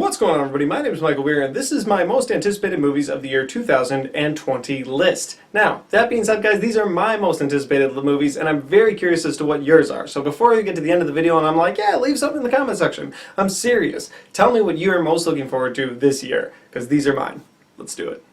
What's going on, everybody? My name is Michael Weer, and this is my most anticipated movies of the year 2020 list. Now, that being said, guys, these are my most anticipated movies, and I'm very curious as to what yours are. So before we get to the end of the video and I'm like, yeah, leave something in the comment section, I'm serious. Tell me what you're most looking forward to this year, because these are mine. Let's do it.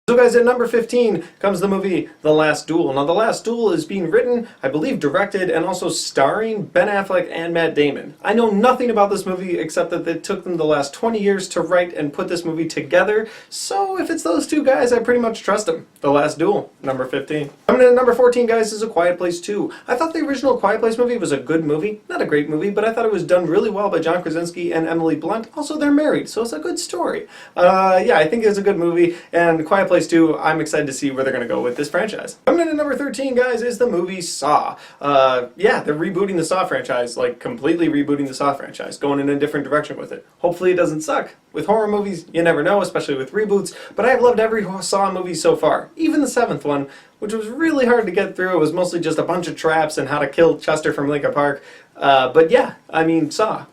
So guys, at number 15 comes the movie The Last Duel. Now, The Last Duel is being written, I believe directed, and also starring Ben Affleck and Matt Damon. I know nothing about this movie except that it took them the last 20 years to write and put this movie together, so if it's those two guys, I pretty much trust them. The Last Duel, number 15. Coming in at number 14, guys, is A Quiet Place 2. I thought the original Quiet Place movie was a good movie. Not a great movie, but I thought it was done really well by John Krasinski and Emily Blunt. Also, they're married, so it's a good story. Yeah, I think it's a good movie, and Quiet Place 2, I'm excited to see where they're going to go with this franchise. Coming in at number 13, guys, is the movie Saw. Yeah, they're rebooting the Saw franchise, like completely rebooting the Saw franchise, going in a different direction with it. Hopefully it doesn't suck. With horror movies, you never know, especially with reboots, but I've loved every Saw movie so far. Even the 7th one, which was really hard to get through. It was mostly just a bunch of traps and how to kill Chester from Lincoln Park. But yeah, I mean, Saw.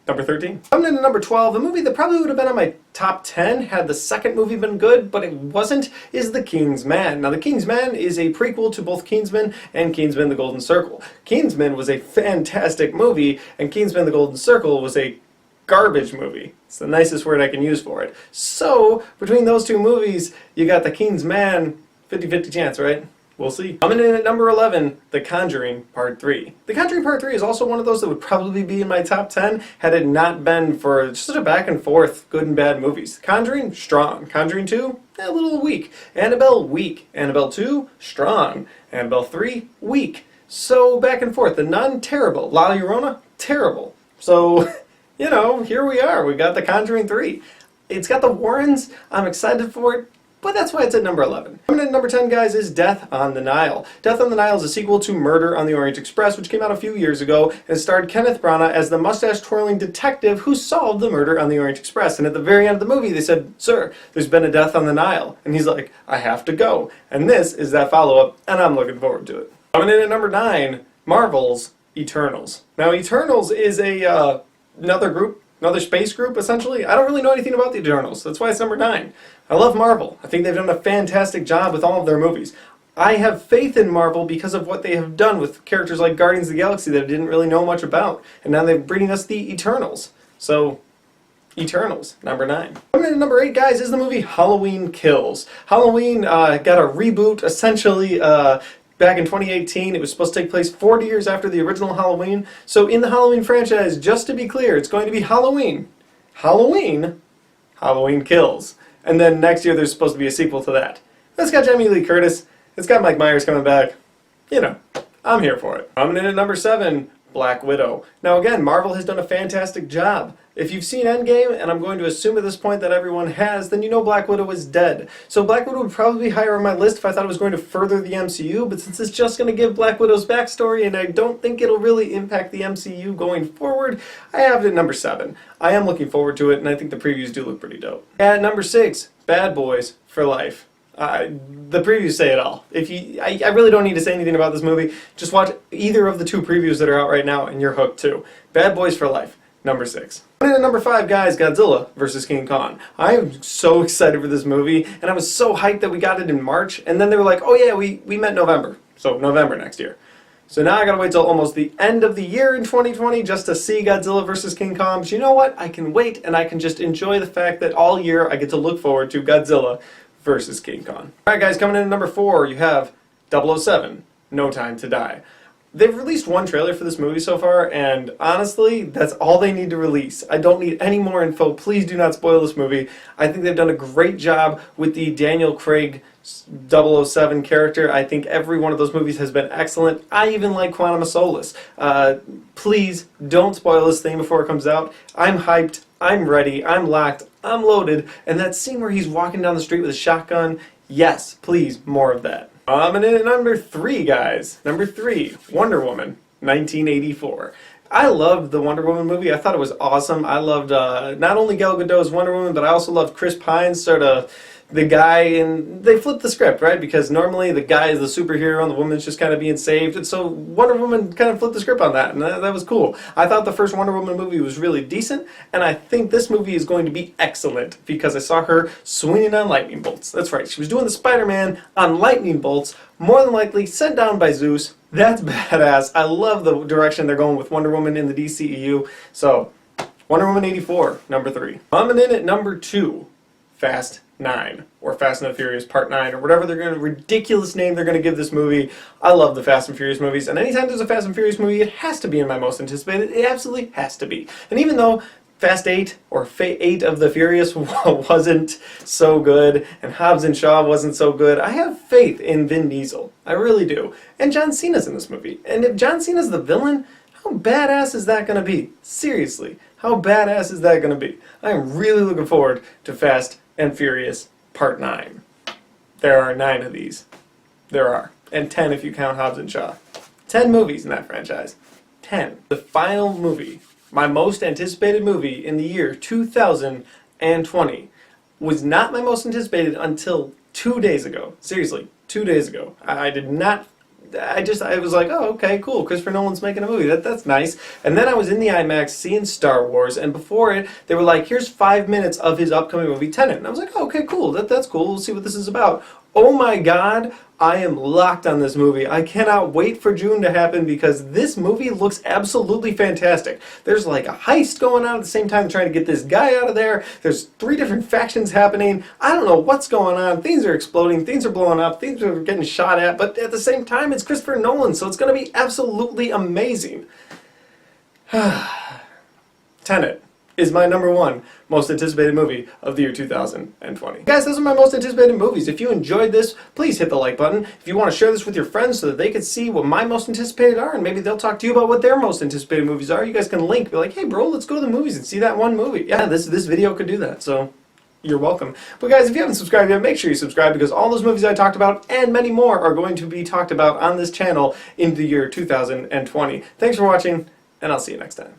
Number 13. Coming in at number 12, a movie that probably would have been on my top 10 had the second movie been good, but it wasn't, is The King's Man. Now, The King's Man is a prequel to both Kingsman and Kingsman: The Golden Circle. Kingsman was a fantastic movie, and Kingsman: The Golden Circle was a garbage movie. It's the nicest word I can use for it. So, between those two movies, you got The King's Man, 50-50 chance, right? We'll see. Coming in at number 11, The Conjuring Part 3. The Conjuring Part 3 is also one of those that would probably be in my top 10 had it not been for just a back and forth good and bad movies. Conjuring, strong. Conjuring 2, a little weak. Annabelle, weak. Annabelle 2, strong. Annabelle 3, weak. So back and forth. The Nun, terrible. La Llorona, terrible. So, you know, here we are. We got The Conjuring 3. It's got the Warrens. I'm excited for it. But that's why it's at number 11. Coming in at number 10, guys, is Death on the Nile. Death on the Nile is a sequel to Murder on the Orient Express, which came out a few years ago, and starred Kenneth Branagh as the mustache-twirling detective who solved the murder on the Orient Express. And at the very end of the movie, they said, "Sir, there's been a death on the Nile." And he's like, "I have to go." And this is that follow-up, and I'm looking forward to it. Coming in at number 9, Marvel's Eternals. Now, Eternals is another group, another space group, essentially. I don't really know anything about the Eternals. That's why it's number 9. I love Marvel. I think they've done a fantastic job with all of their movies. I have faith in Marvel because of what they have done with characters like Guardians of the Galaxy that I didn't really know much about. And now they're bringing us the Eternals. So, Eternals, number 9. Coming in at number 8, guys, is the movie Halloween Kills. Halloween got a reboot, essentially, back in 2018. It was supposed to take place 40 years after the original Halloween. So in the Halloween franchise, just to be clear, it's going to be Halloween. Halloween Kills. And then next year there's supposed to be a sequel to that. It's got Jamie Lee Curtis. It's got Mike Myers coming back. You know, I'm here for it. Coming in at number 7, Black Widow. Now again, Marvel has done a fantastic job. If you've seen Endgame, and I'm going to assume at this point that everyone has, then you know Black Widow is dead. So Black Widow would probably be higher on my list if I thought it was going to further the MCU, but since it's just going to give Black Widow's backstory, and I don't think it'll really impact the MCU going forward, I have it at number 7. I am looking forward to it, and I think the previews do look pretty dope. At number 6, Bad Boys for Life. The previews say it all. I really don't need to say anything about this movie. Just watch either of the 2 previews that are out right now, and you're hooked too. Bad Boys for Life. Number 6. And at number 5, guys, Godzilla vs. King Kong. I am so excited for this movie, and I was so hyped that we got it in March, and then they were like, oh yeah, we meant November. So November next year. So now I gotta wait till almost the end of the year in 2020 just to see Godzilla vs. King Kong. But you know what? I can wait, and I can just enjoy the fact that all year I get to look forward to Godzilla vs. King Kong. Alright guys, coming in at number 4, you have 007, No Time to Die. They've released 1 trailer for this movie so far, and honestly, that's all they need to release. I don't need any more info. Please do not spoil this movie. I think they've done a great job with the Daniel Craig 007 character. I think every one of those movies has been excellent. I even like Quantum of Solace. Please don't spoil this thing before it comes out. I'm hyped. I'm ready. I'm locked. I'm loaded. And that scene where he's walking down the street with a shotgun, yes, please, more of that. And in at number 3, guys. Number 3, Wonder Woman, 1984. I loved the Wonder Woman movie. I thought it was awesome. I loved not only Gal Gadot's Wonder Woman, but I also loved Chris Pine's sort of the guy, and they flipped the script, right? Because normally the guy is the superhero and the woman's just kind of being saved, and so Wonder Woman kind of flipped the script on that, and that was cool. I thought the first Wonder Woman movie was really decent, and I think this movie is going to be excellent because I saw her swinging on lightning bolts. That's right, she was doing the Spider-Man on lightning bolts, more than likely sent down by Zeus. That's badass. I love the direction they're going with Wonder Woman in the DCEU. So, Wonder Woman 84, number 3. Coming in at number 2, Fast 9, or Fast and the Furious Part 9, or whatever ridiculous name they're going to give this movie. I love the Fast and Furious movies, and anytime there's a Fast and Furious movie, it has to be in my most anticipated. It absolutely has to be. And even though Fast 8, or 8 of the Furious wasn't so good, and Hobbs and Shaw wasn't so good, I have faith in Vin Diesel. I really do. And John Cena's in this movie. And if John Cena's the villain, how badass is that going to be? Seriously, how badass is that going to be? I am really looking forward to Fast and Furious Part 9. There are 9 of these. There are. And 10 if you count Hobbs and Shaw. 10 movies in that franchise. 10. The final movie, my most anticipated movie in the year 2020, was not my most anticipated until 2 days ago. Seriously, 2 days ago. I was like, oh, okay, cool, Christopher Nolan's making a movie, that's nice. And then I was in the IMAX seeing Star Wars, and before it, they were like, here's 5 minutes of his upcoming movie, Tennant. And I was like, oh, okay, cool, that's cool, we'll see what this is about. Oh my god, I am locked on this movie. I cannot wait for June to happen because this movie looks absolutely fantastic. There's like a heist going on at the same time trying to get this guy out of there. There's 3 different factions happening. I don't know what's going on. Things are exploding. Things are blowing up. Things are getting shot at. But at the same time, it's Christopher Nolan, so it's going to be absolutely amazing. Tenet is my number 1 most anticipated movie of the year 2020. Guys, those are my most anticipated movies. If you enjoyed this, please hit the like button. If you want to share this with your friends so that they can see what my most anticipated are, and maybe they'll talk to you about what their most anticipated movies are, you guys can link, be like, hey bro, let's go to the movies and see that one movie. Yeah, this video could do that, so you're welcome. But guys, if you haven't subscribed yet, make sure you subscribe because all those movies I talked about and many more are going to be talked about on this channel in the year 2020. Thanks for watching, and I'll see you next time.